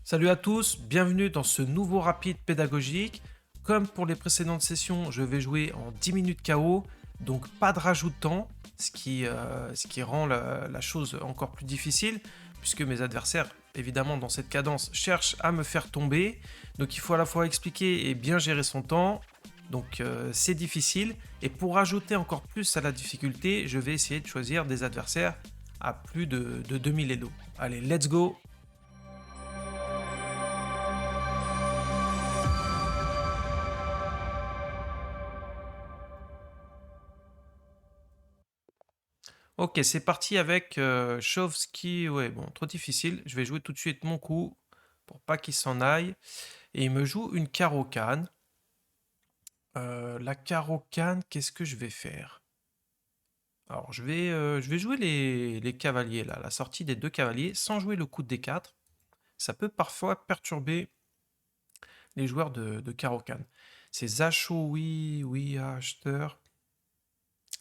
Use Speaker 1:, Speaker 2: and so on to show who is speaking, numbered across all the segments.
Speaker 1: Salut à tous, bienvenue dans ce nouveau rapide pédagogique. Comme pour les précédentes sessions, je vais jouer en 10 minutes KO, donc pas de rajout de temps, ce qui rend la chose encore plus difficile, puisque mes adversaires, évidemment dans cette cadence, cherchent à me faire tomber. Donc il faut à la fois expliquer et bien gérer son temps, donc c'est difficile. Et pour ajouter encore plus à la difficulté, je vais essayer de choisir des adversaires à plus de 2000 Elo. Allez, let's go. Ok, c'est parti avec Chovski. Ouais, bon, trop difficile. Je vais jouer tout de suite mon coup pour pas qu'il s'en aille. Et il me joue une carocane. La carocane, qu'est-ce que je vais faire? Alors, je vais jouer les cavaliers, là, la sortie des deux cavaliers, sans jouer le coup de D4. Ça peut parfois perturber les joueurs de carocane. C'est Zacho, oui, oui, acheteur.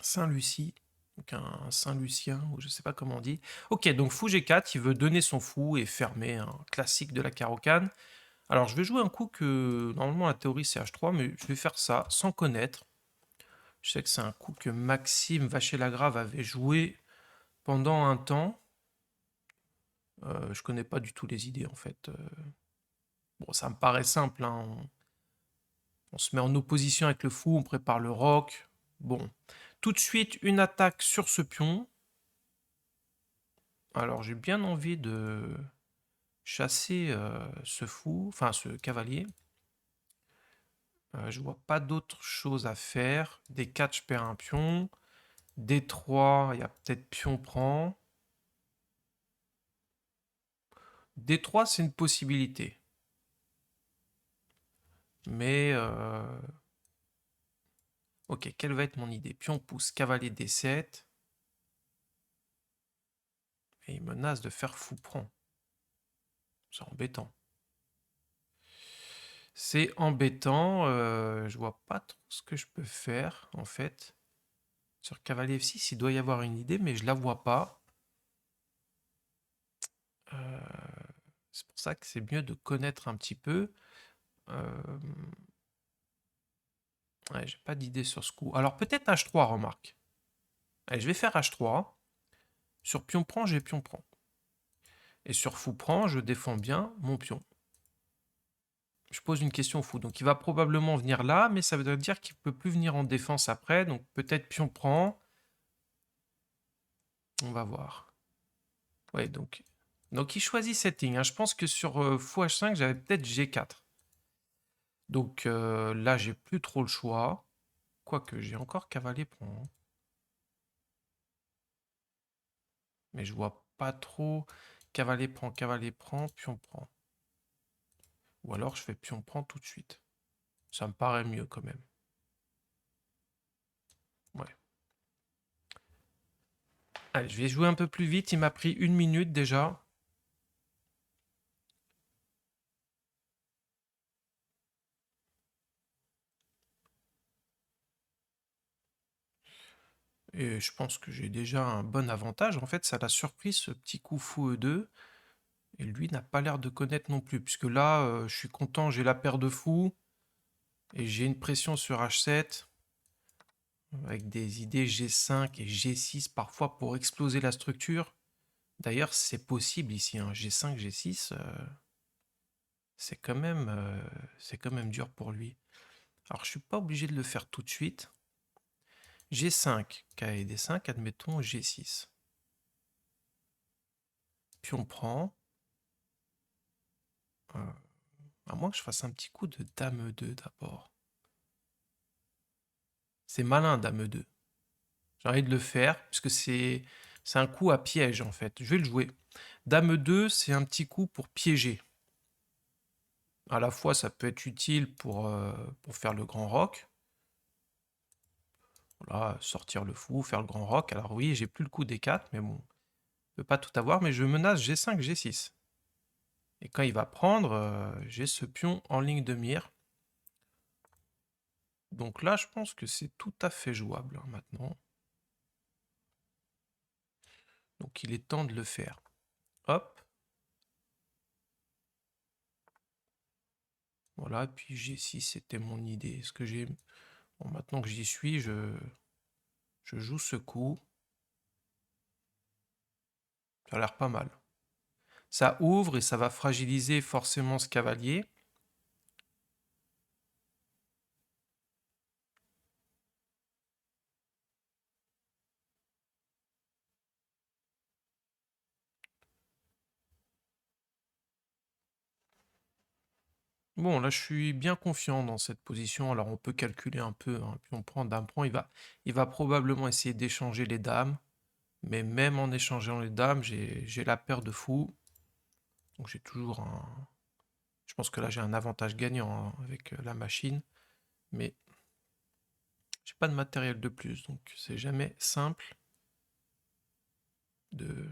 Speaker 1: Saint-Lucie, donc un Saint-Lucien, ou je sais pas comment on dit. Ok, donc fou G4, il veut donner son fou et fermer un classique de la carocane. Alors je vais jouer un coup que normalement la théorie c'est H3, mais je vais faire ça sans connaître. Je sais que c'est un coup que Maxime Vacher-Lagrave avait joué pendant un temps. Je connais pas du tout les idées en fait. Bon, ça me paraît simple, hein. On se met en opposition avec le fou, on prépare le roc. Bon, tout de suite une attaque sur ce pion. Alors j'ai bien envie de chasser ce fou, enfin ce cavalier. Je vois pas d'autre chose à faire. D4, je perds un pion. D3, il y a peut-être pion prend. D3, c'est une possibilité. Mais ok, quelle va être mon idée? Pion pousse, cavalier D7. Et il menace de faire fou prend. C'est embêtant. C'est embêtant. Je vois pas trop ce que je peux faire en fait. Sur cavalier F6, il doit y avoir une idée, mais je la vois pas. Euh, c'est pour ça que c'est mieux de connaître un petit peu. Ouais, j'ai pas d'idée sur ce coup. Alors peut-être H3, remarque. Allez, je vais faire H3. Sur pion prend, j'ai pion prend. Et sur fou prend, je défends bien mon pion. Je pose une question au fou. Donc il va probablement venir là, mais ça veut dire qu'il ne peut plus venir en défense après. Donc peut-être pion prend. On va voir. Ouais, donc il choisit cette ligne, hein. Je pense que sur fou H5, j'avais peut-être G4. Donc là, j'ai plus trop le choix. Quoique, j'ai encore cavalier prend, hein. Mais je vois pas trop. Cavalier prend, pion prend. Ou alors je fais pion prend tout de suite. Ça me paraît mieux quand même. Ouais. Allez, je vais jouer un peu plus vite. Il m'a pris 1 minute déjà. Et je pense que j'ai déjà un bon avantage. En fait, ça l'a surpris ce petit coup fou E2. Et lui n'a pas l'air de connaître non plus. Puisque là, je suis content, j'ai la paire de fous. Et j'ai une pression sur H7. Avec des idées G5 et G6 parfois pour exploser la structure. D'ailleurs, c'est possible ici, hein. G5, G6, c'est quand même dur pour lui. Alors, je suis pas obligé de le faire tout de suite. G5, K et D5, admettons G6. Puis on prend. À moins que je fasse un petit coup de Dame 2 d'abord. C'est malin, Dame 2. J'ai envie de le faire, puisque c'est un coup à piège, en fait. Je vais le jouer. Dame 2, c'est un petit coup pour piéger. À la fois, ça peut être utile pour faire le grand roc. Voilà, sortir le fou, faire le grand roc. Alors oui, j'ai plus le coup des 4, mais bon, je peux pas tout avoir, mais je menace G5, G6. Et quand il va prendre, j'ai ce pion en ligne de mire. Donc là, je pense que c'est tout à fait jouable, hein, maintenant. Donc il est temps de le faire. Hop. Voilà, puis G6, c'était mon idée. Ce que j'ai... Bon, maintenant que j'y suis, je joue ce coup. Ça a l'air pas mal. Ça ouvre et ça va fragiliser forcément ce cavalier. Bon, là, je suis bien confiant dans cette position. Alors, on peut calculer un peu, hein. Puis on prend dame prend. Il va probablement essayer d'échanger les dames. Mais même en échangeant les dames, j'ai la paire de fous. Donc, j'ai toujours un... Je pense que là, j'ai un avantage gagnant hein, avec la machine. Mais j'ai pas de matériel de plus. Donc, c'est jamais simple de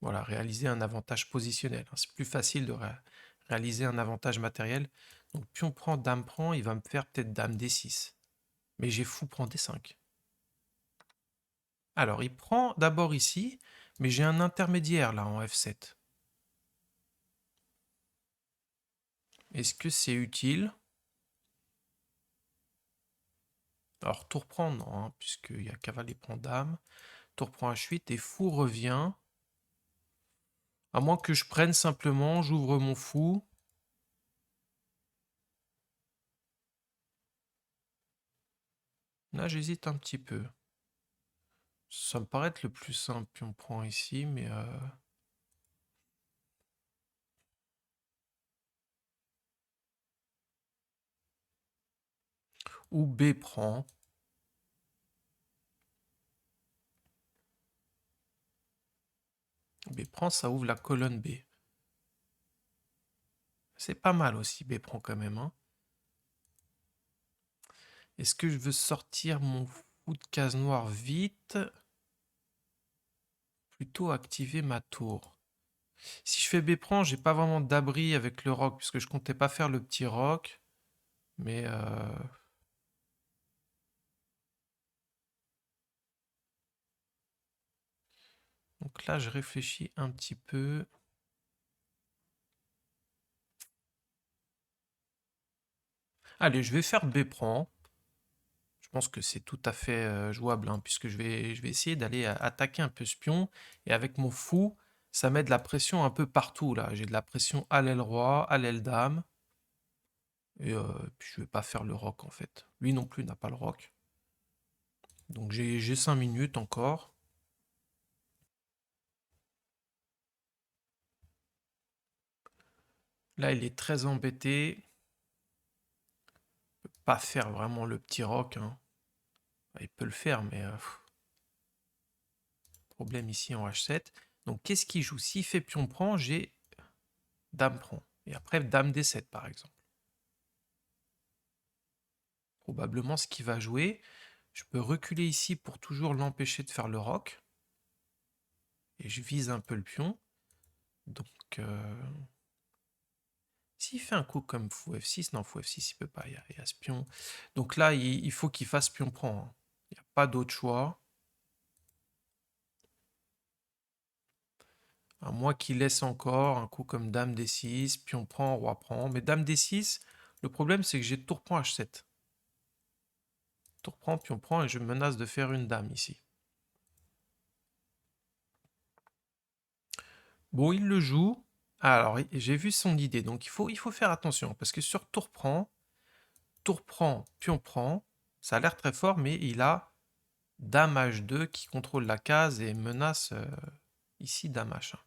Speaker 1: voilà, réaliser un avantage positionnel. C'est plus facile de réaliser un avantage matériel. Donc, pion prend, dame prend. Il va me faire peut-être dame D6. Mais j'ai fou prend D5. Alors, il prend d'abord ici, mais j'ai un intermédiaire là en F7. Est-ce que c'est utile? Alors, tour prend, non, hein, puisqu'il y a cavalier prend dame. Tour prend H8 et fou revient. À moins que je prenne simplement, j'ouvre mon fou. Là, j'hésite un petit peu. Ça me paraît être le plus simple, puis on prend ici, mais... Ou B prend. B prend, ça ouvre la colonne B. C'est pas mal aussi, B prend quand même. Hein. Est-ce que je veux sortir mon fou de case noire vite? Plutôt activer ma tour. Si je fais B prend, j'ai pas vraiment d'abri avec le roc, puisque je comptais pas faire le petit roc. Mais donc là, je réfléchis un petit peu. Allez, je vais faire B prend. Je pense que c'est tout à fait jouable, hein, puisque je vais essayer d'aller attaquer un peu ce pion. Et avec mon fou, ça met de la pression un peu partout, là. J'ai de la pression à l'aile roi, à l'aile dame. Et puis je vais pas faire le roc, en fait. Lui non plus n'a pas le roc. Donc j'ai 5 minutes encore. Là, il est très embêté. Pas faire vraiment le petit roc. Hein. Il peut le faire, mais problème ici en H7. Donc qu'est-ce qu'il joue? S'il fait pion prend, j'ai dame prend. Et après, dame D7 par exemple. Probablement ce qu'il va jouer. Je peux reculer ici pour toujours l'empêcher de faire le roc. Et je vise un peu le pion. Donc, s'il fait un coup comme fou F6, non, fou F6, il peut pas, il y a ce pion. Donc là, il faut qu'il fasse pion prend. Hein. Il n'y a pas d'autre choix. À moins qu'il laisse encore un coup comme dame D6, pion prend, roi prend. Mais dame D6, le problème c'est que j'ai tour prend H7. Tour prend, pion prend, et je menace de faire une dame ici. Bon, il le joue. Alors, j'ai vu son idée, donc il faut faire attention, parce que sur tour prend, pion prend, ça a l'air très fort, mais il a dame H2 qui contrôle la case et menace ici dame H1.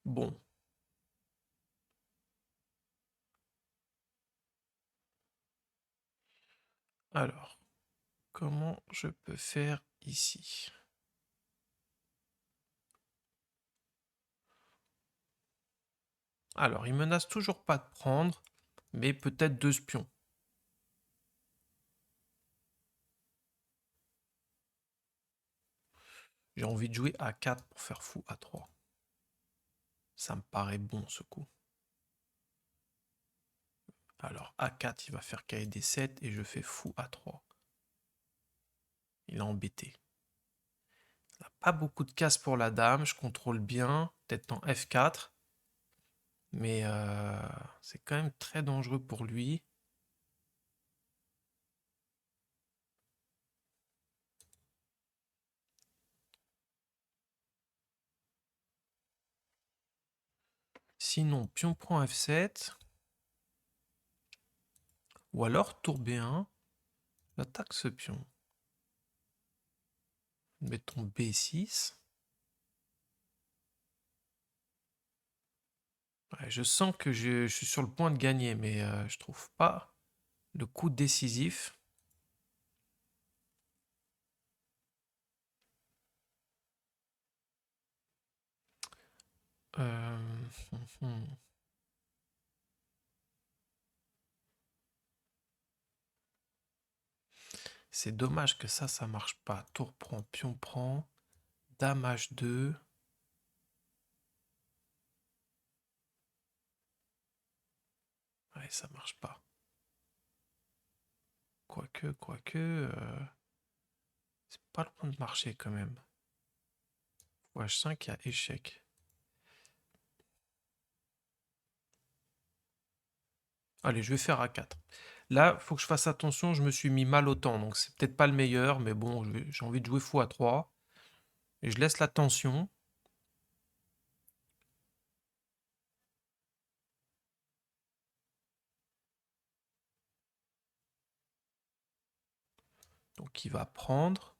Speaker 1: Bon. Alors, comment je peux faire ici? Alors, il menace toujours pas de prendre, mais peut-être deux pions. J'ai envie de jouer A4 pour faire fou A3. Ça me paraît bon ce coup. Alors A4, il va faire KD7 et je fais fou A3. Il est embêté. Il n'a pas beaucoup de cases pour la dame, je contrôle bien, peut-être en F4. Mais c'est quand même très dangereux pour lui. Sinon, pion prend F7. Ou alors, tour B1. J'attaque ce pion. Mettons B6. Ouais, je sens que je suis sur le point de gagner, mais je trouve pas le coup décisif. Euh, C'est dommage que ça marche pas. Tour prend, pion prend. Dame H2. Ouais, ça marche pas. Quoique, c'est pas le point de marcher quand même. Ou H5, il y a échec. Allez, je vais faire A4. Là, faut que je fasse attention, je me suis mis mal au temps, donc c'est peut-être pas le meilleur, mais bon, j'ai envie de jouer fou à 3. Et je laisse la tension. Donc il va prendre.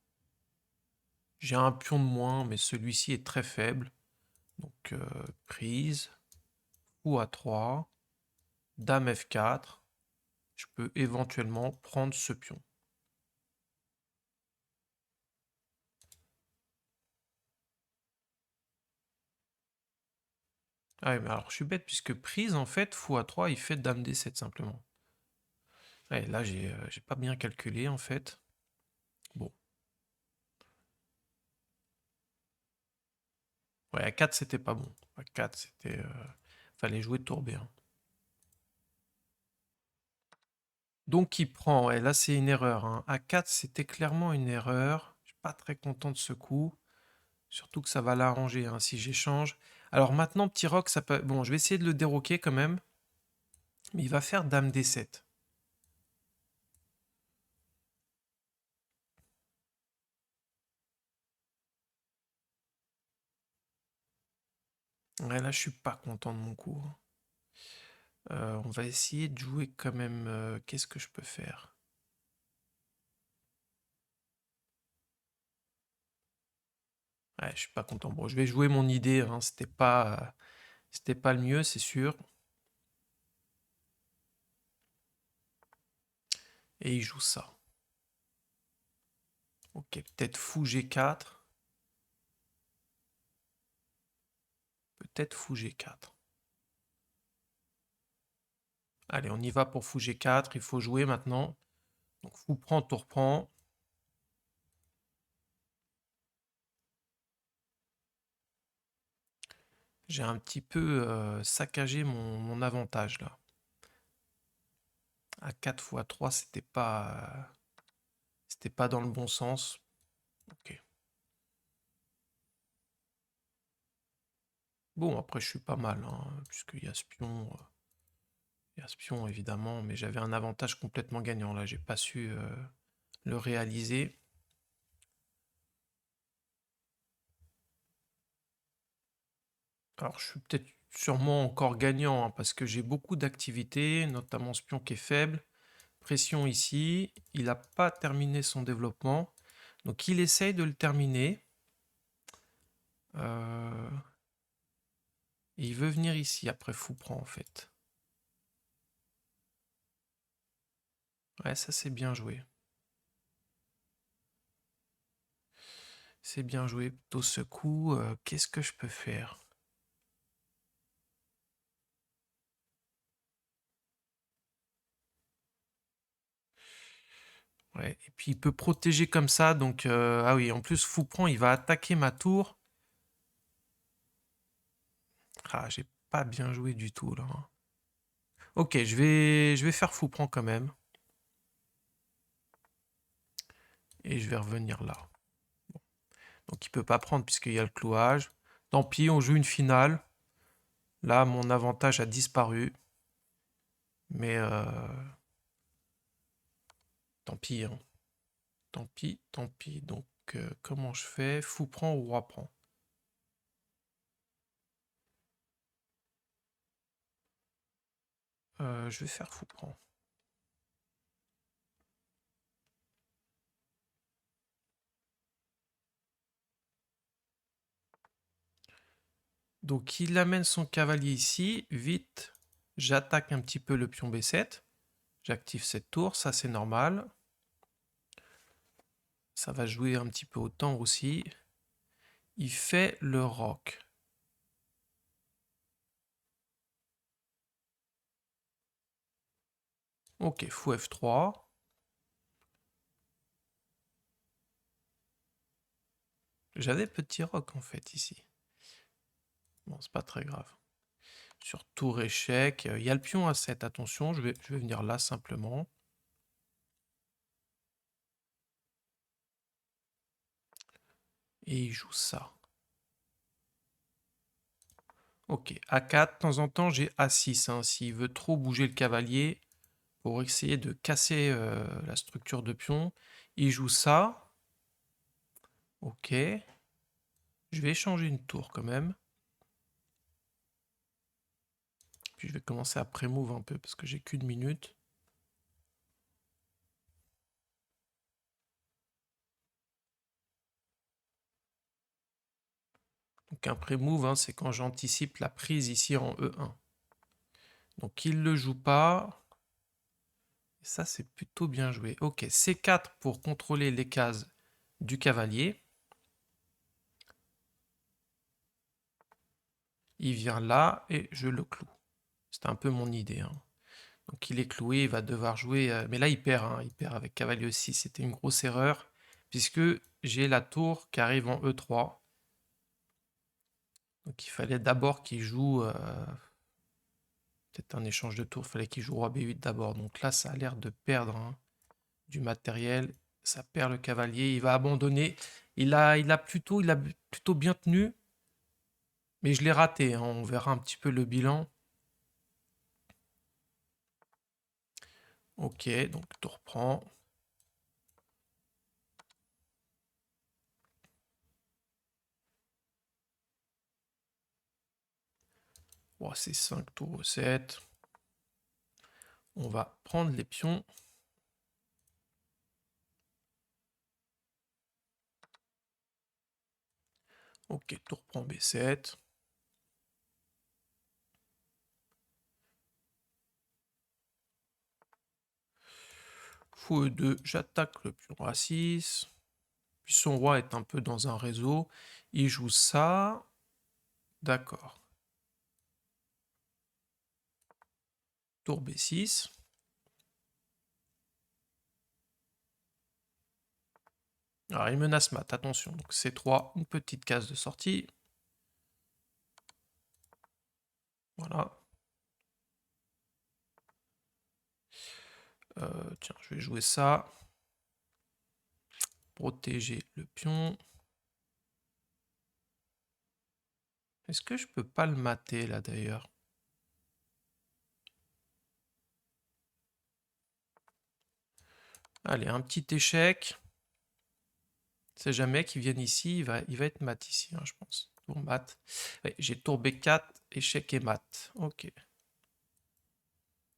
Speaker 1: J'ai un pion de moins, mais celui-ci est très faible. Donc prise, fou A3, dame F4. Je peux éventuellement prendre ce pion. Ah ouais, mais alors je suis bête, puisque prise, en fait, fou A3, il fait dame D7 simplement. Ouais, là, j'ai pas bien calculé, en fait. Bon. Ouais, à 4, c'était pas bon. À 4, c'était... fallait jouer tour B1. Donc il prend, et là c'est une erreur, hein. A4 c'était clairement une erreur. Je suis pas très content de ce coup. Surtout que ça va l'arranger hein, si j'échange. Alors maintenant, petit roc, ça peut. Bon, je vais essayer de le déroquer quand même. Mais il va faire dame D7. Ouais, là je suis pas content de mon coup, hein. On va essayer de jouer quand même. Qu'est-ce que je peux faire? Ouais, je suis pas content. Bon, je vais jouer mon idée, hein. C'était pas le mieux, c'est sûr. Et il joue ça. Ok, peut-être fou G4. Peut-être fou G4. Allez, on y va pour fou G4. Il faut jouer maintenant. Donc fou prend, tour prend. J'ai un petit peu saccagé mon avantage là. À 4 fois 3, c'était pas dans le bon sens. Ok. Bon, après, je suis pas mal, hein, puisqu'il y a espion. Il y a espion, évidemment, mais j'avais un avantage complètement gagnant. Là, j'ai pas su le réaliser. Alors, je suis peut-être sûrement encore gagnant, hein, parce que j'ai beaucoup d'activités, notamment ce pion qui est faible. Pression ici. Il n'a pas terminé son développement. Donc, il essaye de le terminer. Euh, Et il veut venir ici après fou prend en fait. Ouais, ça c'est bien joué. C'est bien joué. Plutôt ce coup, qu'est-ce que je peux faire? Ouais, et puis il peut protéger comme ça, donc ah oui, en plus fou prend, il va attaquer ma tour. Ah, j'ai pas bien joué du tout là, hein. Ok, je vais faire fou prend quand même. Et je vais revenir là. Donc il peut pas prendre puisqu'il y a le clouage. Tant pis, on joue une finale. Là, mon avantage a disparu. Mais tant pis, hein. Tant pis, tant pis. Donc, comment je fais? Fou prend ou roi prend? Je vais faire fou prend. Donc, il amène son cavalier ici. Vite, j'attaque un petit peu le pion B7. J'active cette tour, ça c'est normal. Ça va jouer un petit peu au temps aussi. Il fait le roc. Ok, fou F3. J'avais petit roc en fait ici. Bon, c'est pas très grave. Sur tour échec, il y a le pion A7, attention, je vais venir là simplement. Et il joue ça. Ok, A4, de temps en temps j'ai A6, hein, s'il veut trop bouger le cavalier, pour essayer de casser la structure de pion. Il joue ça. Ok. Je vais échanger une tour quand même. Puis je vais commencer à pré-move un peu parce que j'ai qu'une minute. Donc un pré-move, hein, c'est quand j'anticipe la prise ici en E1. Donc il ne le joue pas. Et ça, c'est plutôt bien joué. Ok, C4 pour contrôler les cases du cavalier. Il vient là et je le cloue. C'était un peu mon idée, hein. Donc il est cloué, il va devoir jouer. Mais là, il perd, hein, il perd avec cavalier E6. C'était une grosse erreur, puisque j'ai la tour qui arrive en E3. Donc il fallait d'abord qu'il joue peut-être un échange de tours, il fallait qu'il joue roi B8 d'abord. Donc là, ça a l'air de perdre, hein, du matériel. Ça perd le cavalier, il va abandonner. Il a plutôt bien tenu, mais je l'ai raté, hein. On verra un petit peu le bilan. Ok, donc tour prend. Bon, c'est 5 tours 7. On va prendre les pions. Ok, tour prend B7. Fou E2, j'attaque le pion A6. Puis son roi est un peu dans un réseau. Il joue ça. D'accord. Tour B6. Alors il menace mat, attention. Donc C3, une petite case de sortie. Voilà. Tiens, je vais jouer ça. Protéger le pion. Est-ce que je peux pas le mater là d'ailleurs? Allez, un petit échec. C'est jamais qu'il vienne ici, il va être mat ici, hein, je pense. Tour mat. Ouais, j'ai tour B4, échec et mat. Ok.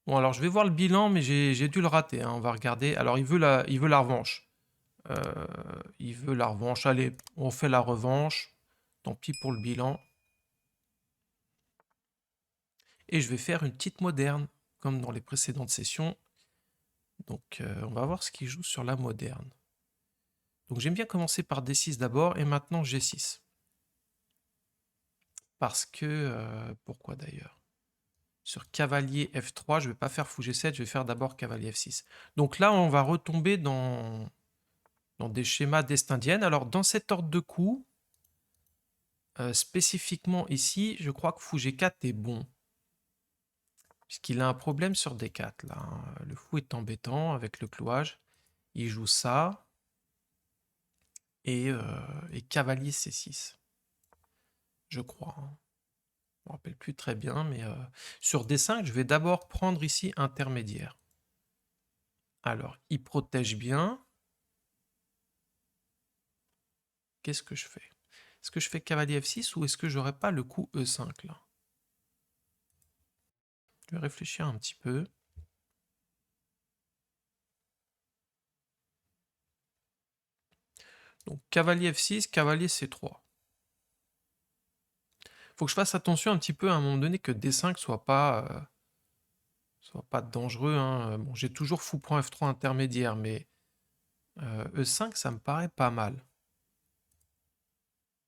Speaker 1: Bon, alors je vais voir le bilan, mais j'ai dû le rater, hein. On va regarder. Alors il veut la revanche. Il veut la revanche. Allez, on fait la revanche. Tant pis pour le bilan. Et je vais faire une petite moderne, comme dans les précédentes sessions. Donc on va voir ce qu'il joue sur la moderne. Donc j'aime bien commencer par D6 d'abord et maintenant G6. Parce que... pourquoi d'ailleurs? Sur cavalier F3, je ne vais pas faire fou G7, je vais faire d'abord cavalier F6. Donc là, on va retomber dans des schémas d'Est-Indienne. Alors dans cet ordre de coups, spécifiquement ici, je crois que fou G4 est bon. Puisqu'il a un problème sur D4 là, hein. Le fou est embêtant avec le clouage. Il joue ça. Et cavalier C6. Je crois, hein. me rappelle plus très bien, mais sur D5, je vais d'abord prendre ici intermédiaire. Alors, il protège bien. Qu'est-ce que je fais? Est-ce que je fais cavalier F6 ou est-ce que j'aurais pas le coup E5 là? Je vais réfléchir un petit peu. Donc cavalier F6, cavalier C3. Faut que je fasse attention un petit peu à un moment donné que D5 soit pas dangereux, hein. Bon, j'ai toujours fou prend F3 intermédiaire, mais E5, ça me paraît pas mal.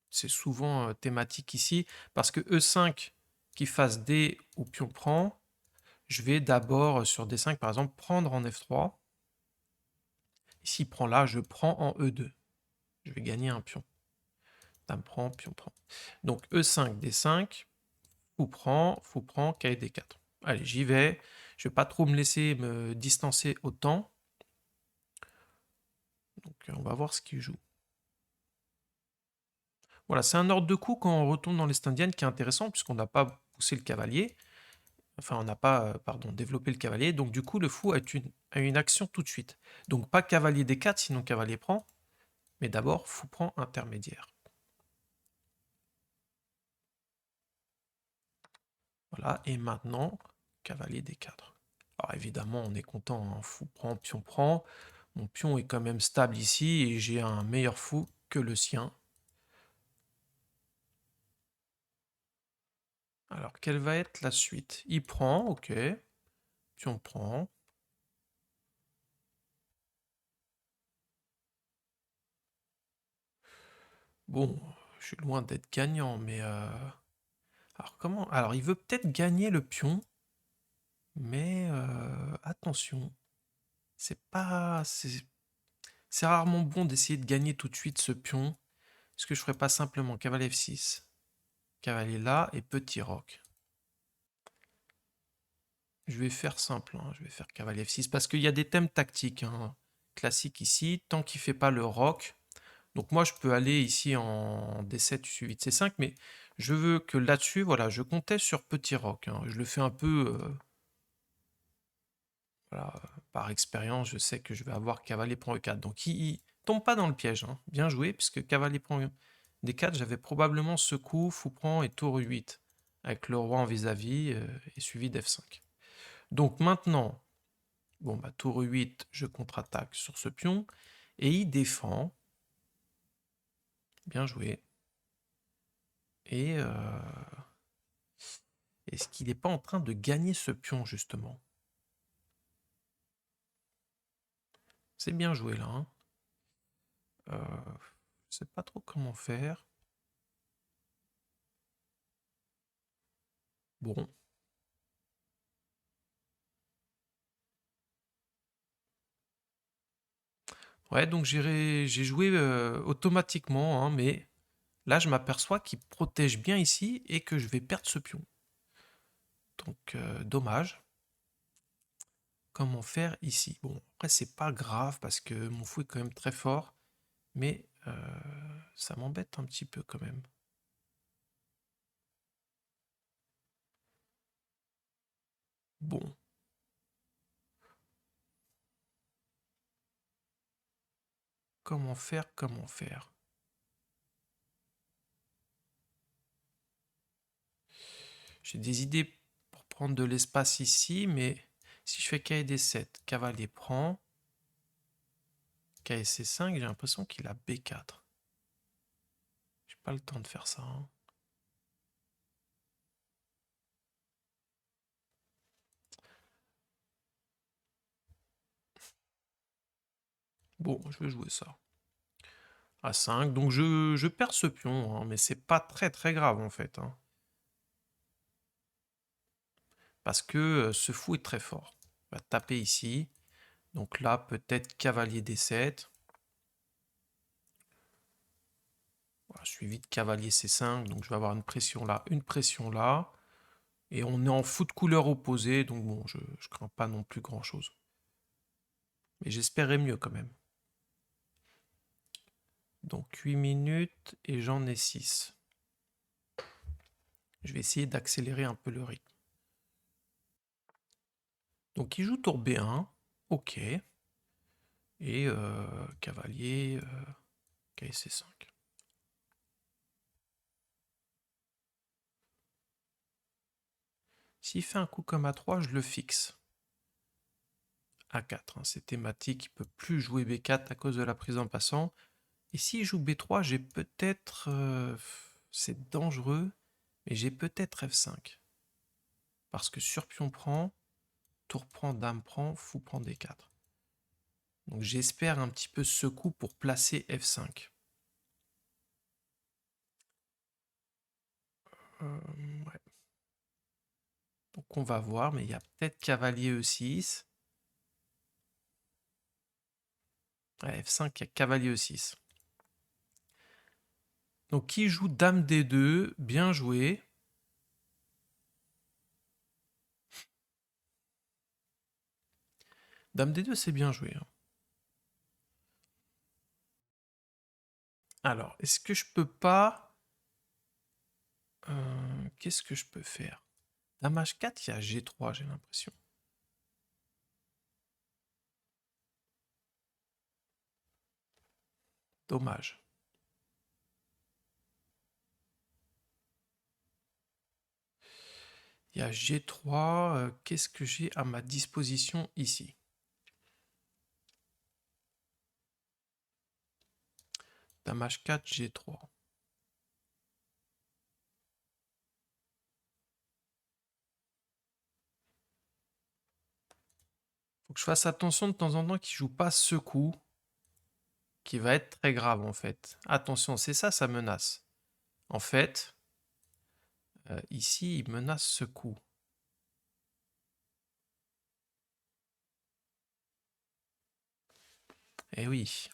Speaker 1: C'est souvent thématique ici, parce que E5 qui fasse D ou pion prend, je vais d'abord sur D5 par exemple prendre en F3. Et s'il prend là, je prends en E2. Je vais gagner un pion. Dame prend, pion prend. Donc E5, D5, fou prend, K et D4. Allez, j'y vais. Je vais pas trop me laisser me distancer autant. Donc on va voir ce qu'il joue. Voilà, c'est un ordre de coup quand on retourne dans l'Est indienne qui est intéressant puisqu'on n'a pas poussé le cavalier. Enfin, on n'a pas, pardon, développé le cavalier. Donc du coup, le fou a une action tout de suite. Donc pas cavalier D4, sinon cavalier prend. Mais d'abord, fou prend intermédiaire. Voilà, et maintenant, cavalier D4. Alors évidemment, on est content, hein. Fou prend, pion prend. Mon pion est quand même stable ici et j'ai un meilleur fou que le sien. Alors, quelle va être la suite? Il prend, ok. Pion prend. Bon, je suis loin d'être gagnant, mais... Alors, comment? Alors, il veut peut-être gagner le pion, mais attention. C'est pas... C'est rarement bon d'essayer de gagner tout de suite ce pion. Est-ce que je ferais pas simplement cavalier F6, cavalier là et petit roc? Je vais faire simple, hein. Je vais faire cavalier F6 parce qu'il y a des thèmes tactiques, hein, classiques ici. Tant qu'il ne fait pas le roc, donc moi je peux aller ici en D7 suivi de C5, mais je veux que là-dessus, voilà, je comptais sur petit roc, hein. Je le fais un peu voilà, par expérience, je sais que je vais avoir cavalier prend E4. Donc il tombe pas dans le piège, hein. Bien joué, puisque cavalier prend D4, j'avais probablement ce coup, fou prend et tour 8 avec le roi en vis-à-vis et suivi d'F5. Donc maintenant, bon bah tour 8, je contre-attaque sur ce pion et il défend. Bien joué. Et est-ce qu'il n'est pas en train de gagner ce pion justement? C'est bien joué là, hein. Je sais pas trop comment faire. Bon. Ouais, donc j'ai joué automatiquement, hein, mais là je m'aperçois qu'il protège bien ici et que je vais perdre ce pion. Donc dommage. Comment faire ici? Bon, après c'est pas grave parce que mon fou est quand même très fort, mais ça m'embête un petit peu quand même. Bon. Comment faire? Comment faire? J'ai des idées pour prendre de l'espace ici, mais si je fais K et D7, cavalier prend, K et C5, j'ai l'impression qu'il a B4. J'ai pas le temps de faire ça, hein. Bon, je vais jouer ça. A5, donc je perds ce pion, hein, mais c'est pas très très grave en fait, hein. Parce que ce fou est très fort. On va taper ici. Donc là, peut-être cavalier D7. Voilà, suivi de cavalier C5. Donc je vais avoir une pression là, une pression là. Et on est en fou de couleur opposée. Donc bon, je crains pas non plus grand-chose. Mais j'espérais mieux quand même. Donc 8 minutes et j'en ai 6. Je vais essayer d'accélérer un peu le rythme. Donc il joue tour B1, ok. Et cavalier, KC5. S'il fait un coup comme A3, je le fixe. A4, hein, c'est thématique, il ne peut plus jouer B4 à cause de la prise en passant. Et s'il joue B3, j'ai peut-être... c'est dangereux, mais j'ai peut-être F5. Parce que sur pion prend, tour prend, dame prend, fou prend D4. Donc j'espère un petit peu ce coup pour placer F5. Ouais. Donc on va voir, mais il y a peut-être cavalier E6. Ouais, F5, il y a cavalier E6. Donc qui joue dame D2, bien joué. Dame D2, c'est bien joué, hein. Alors, est-ce que je peux pas... qu'est-ce que je peux faire? Dame H4, il y a G3, j'ai l'impression. Dommage. Il y a G3. Qu'est-ce que j'ai à ma disposition ici? Dame H4, G3. Faut que je fasse attention de temps en temps qu'il joue pas ce coup, qui va être très grave en fait. Attention, c'est ça, ça menace. En fait, ici, il menace ce coup. Eh oui,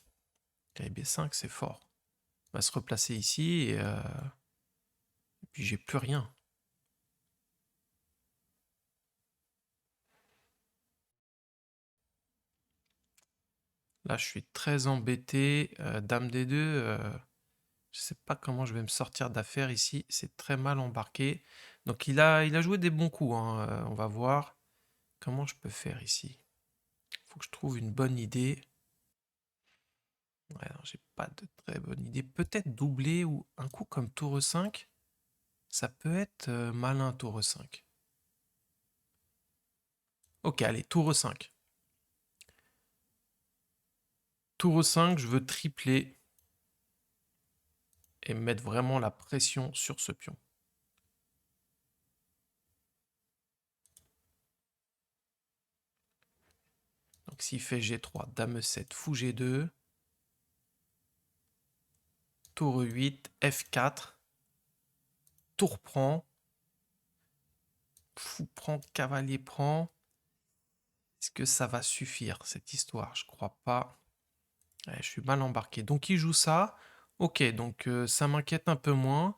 Speaker 1: B5, c'est fort. On va se replacer ici et puis j'ai plus rien. Là, je suis très embêté. Dame D2, je sais pas comment je vais me sortir d'affaire ici. C'est très mal embarqué. Donc il a joué des bons coups, hein. On va voir comment je peux faire ici. Il faut que je trouve une bonne idée. Ouais, non, j'ai pas de très bonne idée. Peut-être doubler ou un coup comme tour E5. Ça peut être malin tour E5. Ok, allez, tour E5. Tour E5, je veux tripler et mettre vraiment la pression sur ce pion. Donc s'il fait G3, dame E7, fou G2, tour E8, F4, tour prend, fou prend, cavalier prend. Est-ce que ça va suffire cette histoire? Je crois pas. Ouais, je suis mal embarqué. Donc il joue ça. Ok, donc ça m'inquiète un peu moins.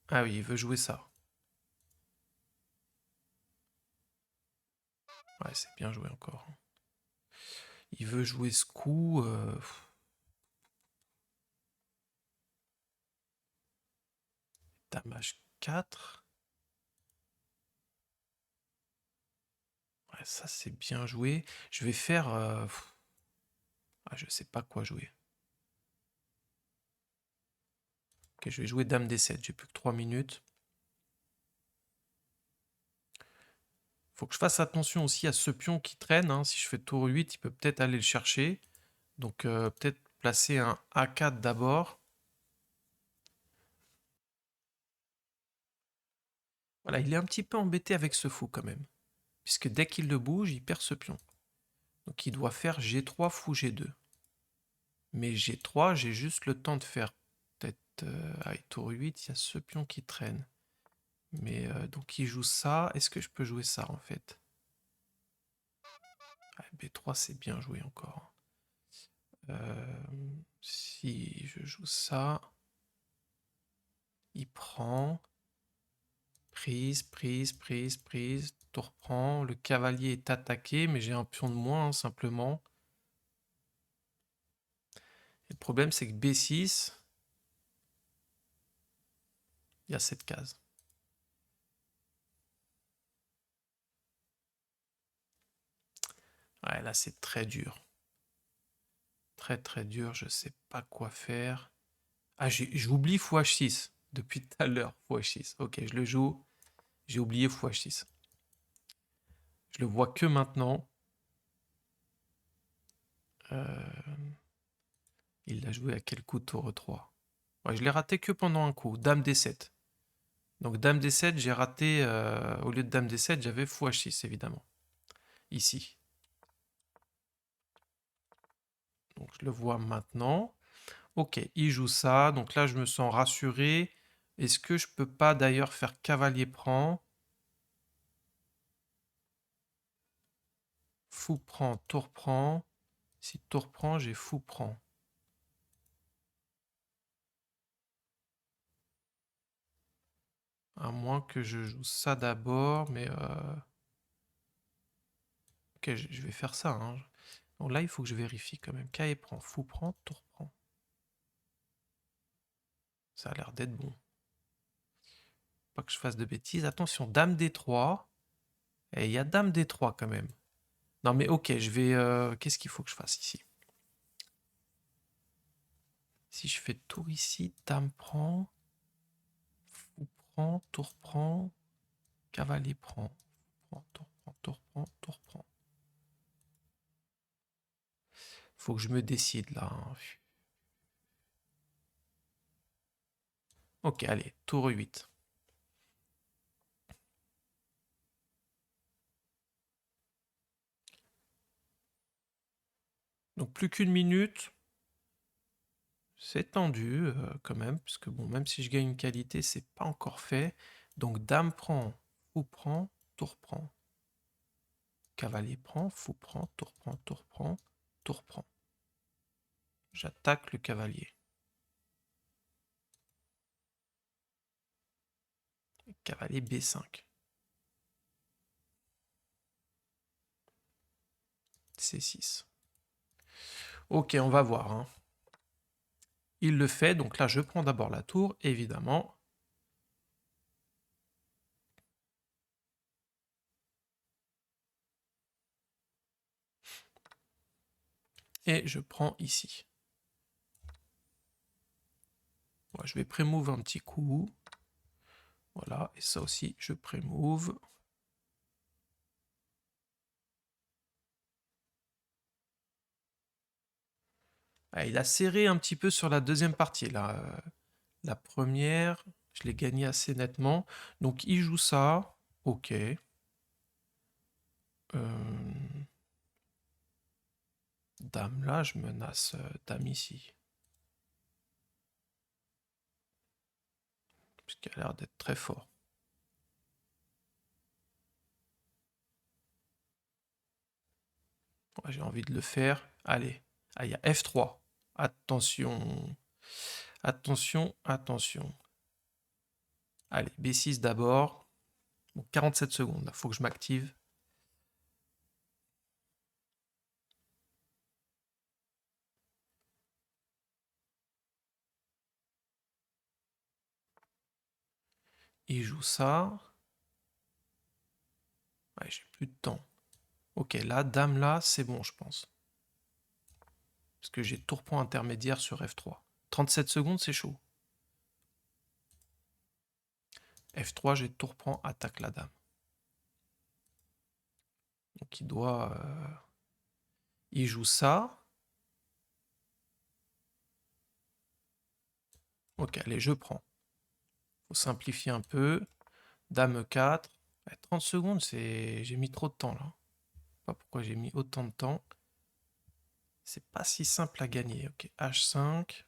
Speaker 1: Ah oui, il veut jouer ça. Ouais, c'est bien joué encore. Il veut jouer ce coup. Dame H4. Ouais, ça c'est bien joué. Je vais faire... ah, je sais pas quoi jouer. Ok, je vais jouer Dame D7. J'ai plus que 3 minutes. Faut que je fasse attention aussi à ce pion qui traîne, hein. Si je fais tour 8, il peut peut-être aller le chercher. Donc peut-être placer un A4 d'abord. Voilà, il est un petit peu embêté avec ce fou quand même. Puisque dès qu'il le bouge, il perd ce pion. Donc il doit faire G3 fou G2. Mais G3, j'ai juste le temps de faire peut-être... avec tour 8, il y a ce pion qui traîne. Mais donc il joue ça. Est-ce que je peux jouer ça en fait? B3, c'est bien joué encore. Si je joue ça, il prend. Prise, prise, prise, prise. Tour prend. Le cavalier est attaqué, mais j'ai un pion de moins, hein, simplement. Et le problème, c'est que B6, il y a cette case. Ouais, là, c'est très dur. Très, très dur. Je sais pas quoi faire. Ah, j'oublie fou h6 depuis tout à l'heure. Fou h6. Ok, je le joue. J'ai oublié fou h6. Je le vois que maintenant. Il l'a joué à quel coup tour e3? Ouais, je l'ai raté que pendant un coup. Dame d7. Donc dame d7, j'ai raté... au lieu de dame d7, j'avais fou h6, évidemment. Ici. Donc je le vois maintenant. Ok, il joue ça. Donc là, je me sens rassuré. Est-ce que je peux pas d'ailleurs faire cavalier prend? Fou prend, tour prend. Si tour prend, j'ai fou prend. À moins que je joue ça d'abord, mais... Ok, je vais faire ça. Hein. Donc là, il faut que je vérifie quand même. Cahier prend, fou prend, tour prend. Ça a l'air d'être bon. Pas que je fasse de bêtises. Attention, dame d3. Et il y a dame d3 quand même. Non mais ok, je vais... Qu'est-ce qu'il faut que je fasse ici? Si je fais tour ici, dame prend, fou prend, tour prend, cavalier prend. Tour prend, tour prend, tour prend. Faut que je me décide là. Hein. Ok, allez, tour 8. Donc plus qu'une minute. C'est tendu quand même, parce que bon, même si je gagne une qualité, c'est pas encore fait. Donc dame prend, fou prend, tour prend. Cavalier prend, fou prend, tour prend, tour prend, tour prend. J'attaque le cavalier. Cavalier B5. C6. Ok, on va voir. Hein. Il le fait, donc là je prends d'abord la tour, évidemment. Et je prends ici. Ouais, je vais pré-move un petit coup. Voilà, et ça aussi, je pré-move. Ah, il a serré un petit peu sur la deuxième partie, là. La première, je l'ai gagnée assez nettement. Donc, il joue ça. Ok. Dame là, je menace dame ici. Puisqu'il a l'air d'être très fort. Ouais, j'ai envie de le faire. Allez. Ah, il y a F3. Attention. Attention, attention. Allez, B6 d'abord. Bon, 47 secondes, il faut que je m'active. Il joue ça. Ouais, j'ai plus de temps. Ok, là, dame là, c'est bon, je pense. Parce que j'ai tour point intermédiaire sur F3. 37 secondes, c'est chaud. F3, j'ai tour prend, attaque la dame. Donc il doit... Il joue ça. Ok, allez, je prends. Faut simplifier un peu. Dame 4. 30 secondes, c'est... J'ai mis trop de temps là. Je sais pas pourquoi j'ai mis autant de temps. C'est pas si simple à gagner. Ok, H5.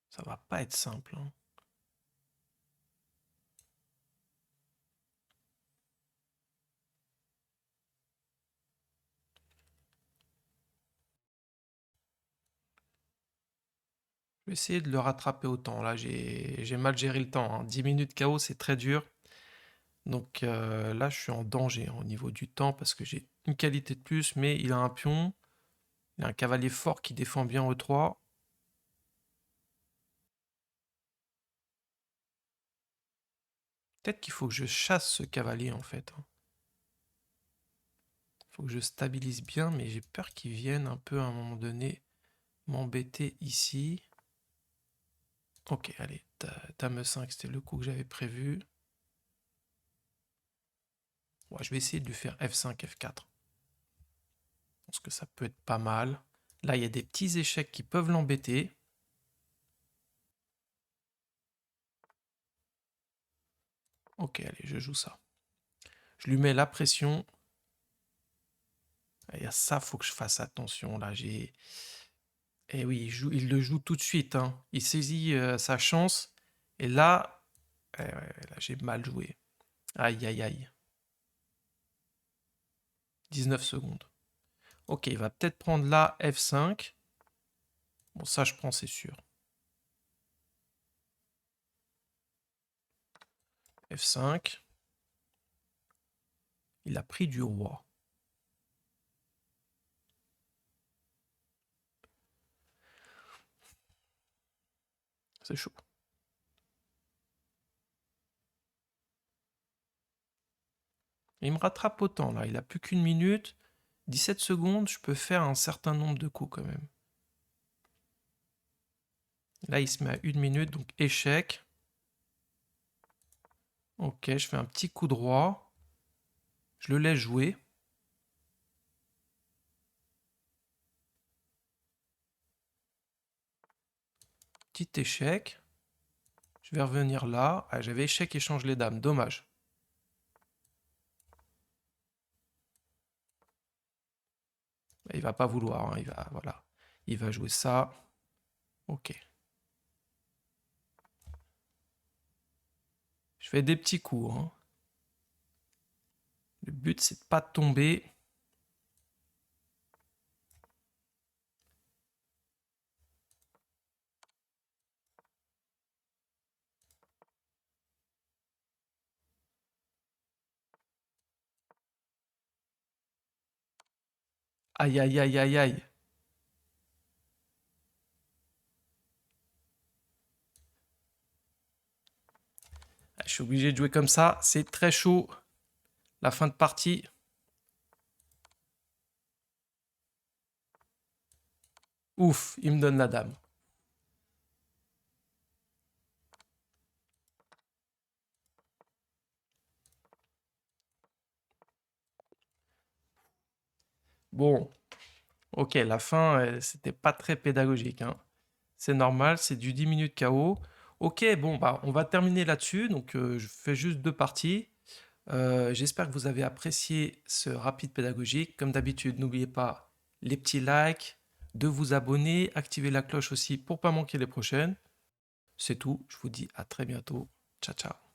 Speaker 1: Ça va pas être simple. Hein. Je vais essayer de le rattraper au temps. Là, j'ai mal géré le temps. Hein. 10 minutes KO, c'est très dur. Donc là, je suis en danger hein, au niveau du temps parce que j'ai une qualité de plus, mais il a un pion. Il a un cavalier fort qui défend bien E3. Peut-être qu'il faut que je chasse ce cavalier en fait. Il faut que je stabilise bien, mais j'ai peur qu'il vienne un peu à un moment donné m'embêter ici. Ok, allez, dame 5, c'était le coup que j'avais prévu. Ouais, je vais essayer de lui faire F5, F4. Je pense que ça peut être pas mal. Là, il y a des petits échecs qui peuvent l'embêter. Ok, allez, je joue ça. Je lui mets la pression. Et à ça, faut que je fasse attention. Là, j'ai... Eh oui, il le joue tout de suite, hein. Il saisit sa chance. Et là, ouais, là j'ai mal joué. Aïe, aïe, aïe. 19 secondes. Ok, il va peut-être prendre là F5. Bon, ça, je prends, c'est sûr. F5. Il a pris du roi. C'est chaud. Il me rattrape autant, là. Il a plus qu'une minute. 17 secondes, je peux faire un certain nombre de coups quand même. Là, il se met à 1 minute, donc échec. Ok, je fais un petit coup droit. Je le laisse jouer. Petit échec. Je vais revenir là. Ah, j'avais échec, échange les dames. Dommage. Il va pas vouloir. Hein. Voilà. Il va jouer ça. Ok. Je fais des petits coups. Hein. Le but, c'est de pas tomber. Aïe, aïe, aïe, aïe, aïe. Je suis obligé de jouer comme ça. C'est très chaud. La fin de partie. Ouf, il me donne la dame. Bon, ok, la fin, c'était pas très pédagogique. Hein. C'est normal, c'est du 10 minutes KO. Ok, bon, bah, on va terminer là-dessus. Donc, je fais juste 2 parties. J'espère que vous avez apprécié ce rapide pédagogique. Comme d'habitude, n'oubliez pas les petits likes, de vous abonner, activer la cloche aussi pour pas manquer les prochaines. C'est tout. Je vous dis à très bientôt. Ciao, ciao.